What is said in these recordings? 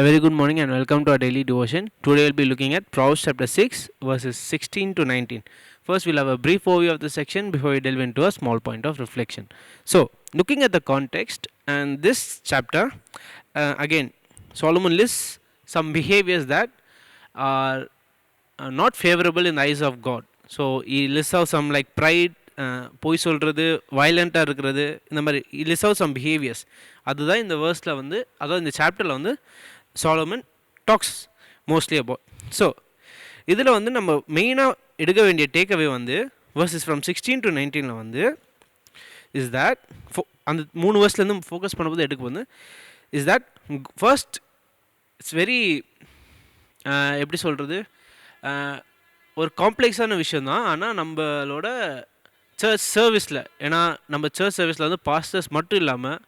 A very good morning and welcome to our daily devotion. Today we'll be looking at Proverbs chapter 6, verses 16 to 19. First, we'll have a brief overview of the section before we delve into a small point of reflection. So, looking at the context and this chapter, again, Solomon lists some behaviors that are not favorable in the eyes of God. So, he lists out some like pride, பொய் சொல்கிறது, வயலண்ட்டாக இருக்கிறது, இந்த மாதிரி list of some behaviours. அதுதான் இந்த வேர்ஸில் வந்து, அதாவது இந்த சாப்டரில் வந்து Solomon talks mostly about. So இதில் வந்து நம்ம மெயினாக எடுக்க வேண்டிய டேக்அவே வந்து வேர்சஸ் ஃப்ரம் 16 to 19 வந்து இஸ் தேட் அந்த 3 வேர்ஸ்லேருந்து ஃபோக்கஸ் பண்ணும்போது எடுக்க வந்து is that first it's very எப்படி சொல்கிறது, ஒரு காம்ப்ளெக்ஸான விஷயந்தான். ஆனால் நம்மளோட சர்ச் சர்வீஸில், ஏன்னா நம்ம சர்ச் சர்வீஸில் வந்து பாஸ்டர்ஸ் மட்டும் இல்லாமல்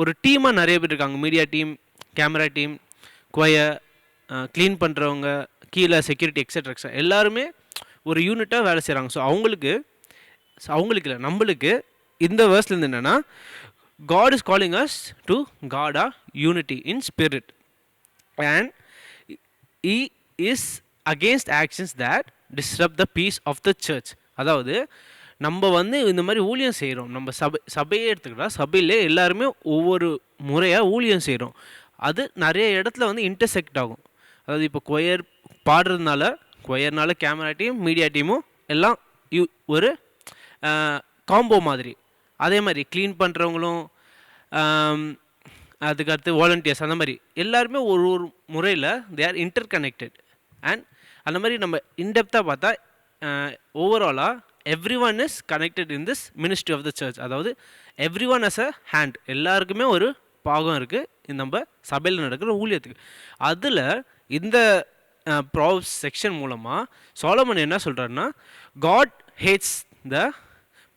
ஒரு டீமாக நிறைய பேர் இருக்காங்க. Media team, camera team, choir, clean பண்ணுறவங்க, கீழே செக்யூரிட்டி எக்ஸெட்ரா எல்லாருமே ஒரு யூனிட்டாக வேலை செய்கிறாங்க. ஸோ அவங்களுக்கு இல்லை, நம்மளுக்கு இந்த வேர்ஸ்லேருந்து என்னென்னா, God is calling us to God our unity in spirit and He is against actions that disrupt the peace of the church. அதாவது நம்ம வந்து இந்த மாதிரி ஊழியம் செய்கிறோம். நம்ம சபையே எடுத்துக்கிட்டால் சபையிலே எல்லாருமே ஒவ்வொரு முறையாக ஊழியம் செய்கிறோம். அது நிறைய இடத்துல வந்து இன்டர்செக்ட் ஆகும். அதாவது இப்போ கொயர்னால கேமரா டீம், மீடியா டீமும் எல்லாம் ஒரு காம்போ மாதிரி. அதே மாதிரி க்ளீன் பண்ணுறவங்களும், அதுக்கடுத்து வாலண்டியர்ஸ், அந்த மாதிரி எல்லாருமே ஒரு முறையில் they are interconnected. And அந்த மாதிரி நம்ம இன்டெப்த்தாக பார்த்தா ஓவராலாக everyone is connected in this ministry of the church. அதாவது everyone as a hand, எல்லாருக்குமே ஒரு பாகம் இருக்குது நம்ம சபையில் நடக்கிற ஊழியத்துக்கு. அதில் இந்த ப்ராவ்ஸ் செக்ஷன் மூலமாக சாலமன் என்ன சொல்கிறாருன்னா, God hates the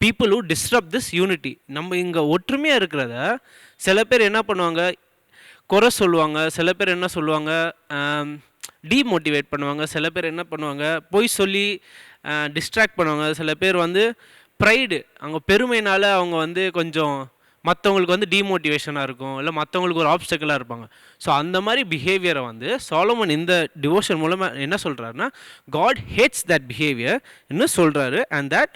people who disturb this unity. நம்ம இங்கே ஒற்றுமையாக இருக்கிறத சில பேர் என்ன பண்ணுவாங்க, குறை சொல்லுவாங்க. சில பேர் என்ன சொல்லுவாங்க, டீமோட்டிவேட் பண்ணுவாங்க. சில பேர் என்ன பண்ணுவாங்க, பொய் சொல்லி டிஸ்ட்ராக்ட் பண்ணுவாங்க. சில பேர் வந்து ப்ரைடு, அவங்க பெருமையினால் அவங்க வந்து கொஞ்சம் மற்றவங்களுக்கு வந்து டீமோட்டிவேஷனாக இருக்கும், இல்லை மற்றவங்களுக்கு ஒரு ஆப்ஸ்டக்கிளாக இருப்பாங்க. ஸோ அந்த மாதிரி பிஹேவியரை வந்து சாலமன் இந்த டிவோஷன் மூலமாக என்ன சொல்கிறாருன்னா, காட் ஹேட்ஸ் தட் பிஹேவியர் இன்னும் சொல்கிறாரு. And that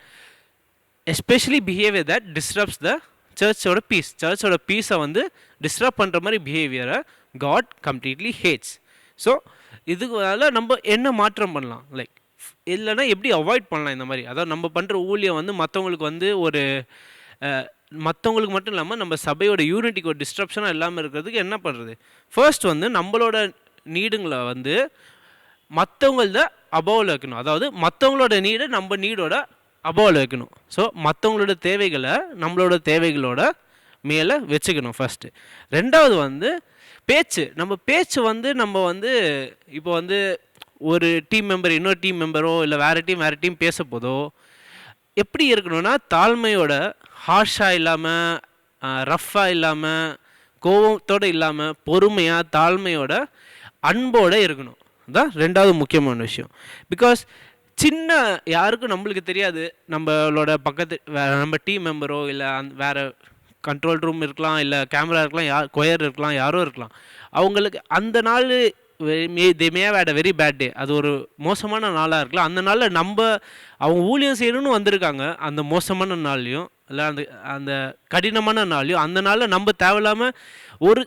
especially behaviour that disturbs the சர்ச்சோட பீஸ். சர்ச்சோட பீஸை வந்து டிஸ்டர்ப் பண்ணுற மாதிரி பிஹேவியரை காட் கம்ப்ளீட்லி ஹேட்ஸ். ஸோ இதுக்கு நம்ம என்ன மாற்றம் பண்ணலாம், லைக் இல்லைன்னா எப்படி அவாய்ட் பண்ணலாம் இந்த மாதிரி. அதாவது நம்ம பண்ணுற ஊழியம் வந்து மற்றவங்களுக்கு வந்து ஒரு மற்றவங்களுக்கு மட்டும் இல்லாமல் நம்ம சபையோட யூனிட்டிக்கு ஒரு டிஸ்ட்ரப்ஷனாக இல்லாமல் இருக்கிறதுக்கு என்ன பண்ணுறது. ஃபர்ஸ்ட் வந்து நம்மளோட நீடுங்களை வந்து மற்றவங்கள அபோவில் வைக்கணும். அதாவது மற்றவங்களோட நீடை நம்ம நீடோட அபோவில் வைக்கணும். ஸோ மற்றவங்களோட தேவைகளை நம்மளோட தேவைகளோட மேலே வச்சுக்கணும் ஃபஸ்ட்டு. ரெண்டாவது வந்து நம்ம பேச்சு வந்து நம்ம வந்து இப்போ வந்து ஒரு டீம் மெம்பர் இன்னொரு டீம் மெம்பரோ இல்லை வேறு டீம் பேச போதோ எப்படி இருக்கணும்னா, தாழ்மையோட, ஹார்ஷாக இல்லாமல், ரஃப்பாக இல்லாமல், கோபத்தோடு இல்லாமல், பொறுமையாக தாழ்மையோட அன்போடு இருக்கணும். அதுதான் ரெண்டாவது முக்கியமான விஷயம். பிகாஸ் யாருக்கும் நம்மளுக்கு தெரியாது, நம்மளோட பக்கத்து நம்ம டீம் மெம்பரோ இல்லை வேறு கண்ட்ரோல் ரூம் இருக்கலாம், இல்லை கேமரா இருக்கலாம், கொயர் இருக்கலாம், யாரோ இருக்கலாம். அவங்களுக்கு அந்த நாள் they may have had a very bad day, அது ஒரு மோசமான நாளாக இருக்கலாம். அந்த நாளில் அவங்க ஊழியம் செய்யணும்னு வந்திருக்காங்க. அந்த மோசமான நாள்லையும் இல்லை அந்த கடினமான நாள்லையும் அந்த நாளில் நம்ம தேவையில்லாமல் ஒரு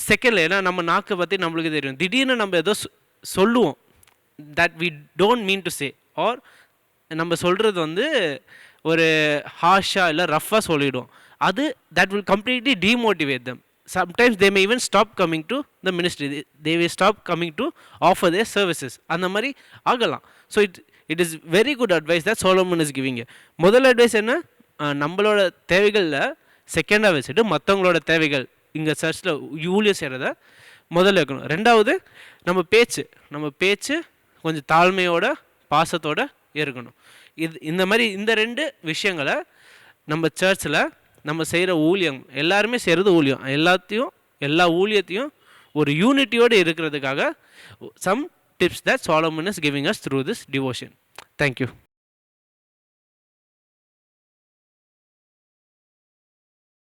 செகண்டில், ஏன்னா நம்ம நாக்கை பற்றி நம்மளுக்கு தெரியும், திடீர்னு நம்ம ஏதோ சொல்லுவோம் that we don't mean to say, or நம்ம சொல்கிறது வந்து ஒரு ஹார்ஷாக இல்லை ரஃப்பாக சொல்லிவிடுவோம். அது that will completely demotivate them. Sometimes they may even stop coming to the ministry. They will stop coming to offer their services. அந்த மாதிரி ஆகலாம். So it is very good advice that Solomon is giving you. முதல் advice என்ன, நம்மளோட தேவைகளில் செகண்டாக வச்சுட்டு மற்றவங்களோட தேவைகள் இங்கே சர்ச்சில் ஊழியம் செய்கிறத முதல்ல வைக்கணும். ரெண்டாவது நம்ம பேச்சு கொஞ்சம் தாழ்மையோட பாசத்தோடு இருக்கணும். இந்த மாதிரி இந்த 2 விஷயங்களை நம்ம சர்ச்சில் நம்ம செய்கிற ஊழியம், எல்லாருமே செய்கிறது ஊழியம், எல்லா ஊழியத்தையும் ஒரு யூனிட்டியோடு இருக்கிறதுக்காக some tips that Solomon is giving us through this devotion. Thank you.